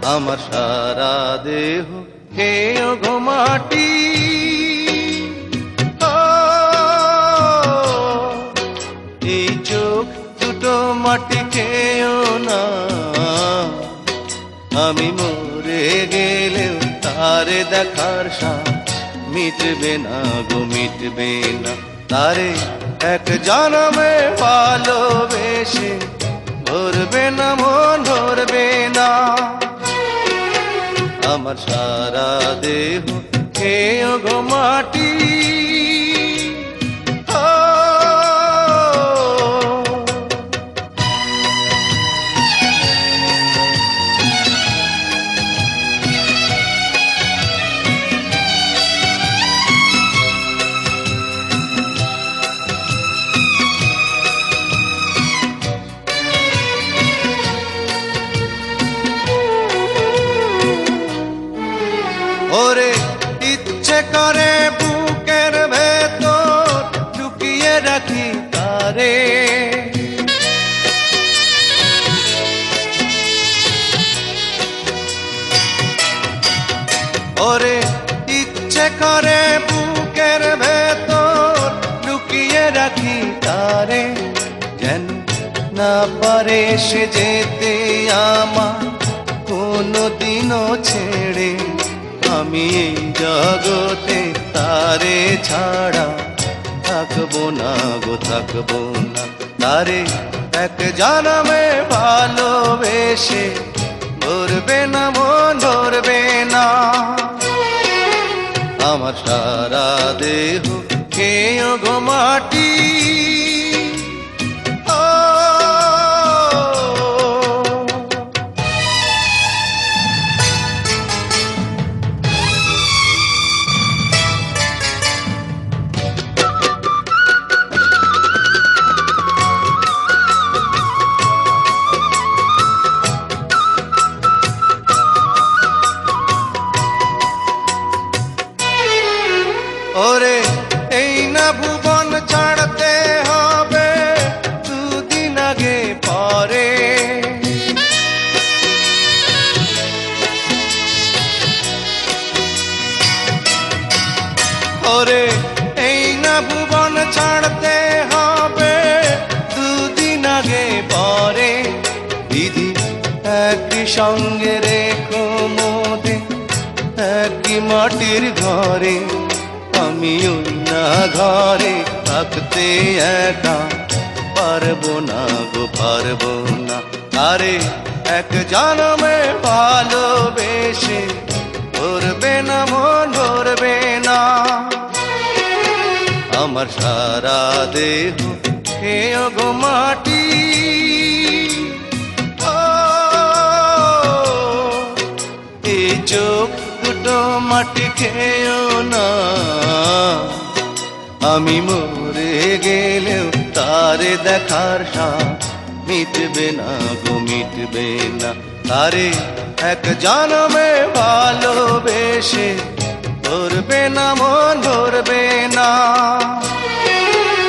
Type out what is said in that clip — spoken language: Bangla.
আমার সারা দেহ খেয়ে গো মাটি। এই চোখ দুটো মাটি খেয়েও না, আমি মরে গেলেও তারে দেখার সাথ মিটবে না গো, মিটবে না। তারে এক জনমে ভালোবেসে ধরবে না মন, ধরবে না। আমার সারা দেহ খেয়ে গো মাটি। ওরে ইচ্ছে করে বুকের ভেতর লুকিয়ে রাখি তারে, ওরে ইচ্ছে করে বুকের ভেতর লুকিয়ে রাখি তারে। যেন না পারে সে যেতে আমার কোনদিনও ছেড়ে। আমি এই জগতে তারে ছাড়া থাকবো না গো, থাকবো না। তারে এক জনমে ভালোবেসে ধরবে না মন, ধরবে না। আমার সারা দেহ খেয়ে গো মাটি। ওরে এই না ভুবন ছাড়তে হবে দুদিন আগে পরে। ওরে এই না ভুবন ছাড়তে হবে দুদিন আগে পরে। দিদি একই সঙ্গে রেখো মোদে একই মাটির ঘরে। আমি ওই না ঘরে থাকতে একা পারবো না গো, পারবো না। আরে এক জনমে ভালোবেসে ধরবে না মন, ধরবে না। আমার সারা দেহ খেয়ে গো মাটি। এই চোখ দুটো মাটি খেয়েও না, আমি মরে গেলেও তারে দেখার সাথ মিটবে না গো, মিটবে না। তারে এক জনমে ভালোবে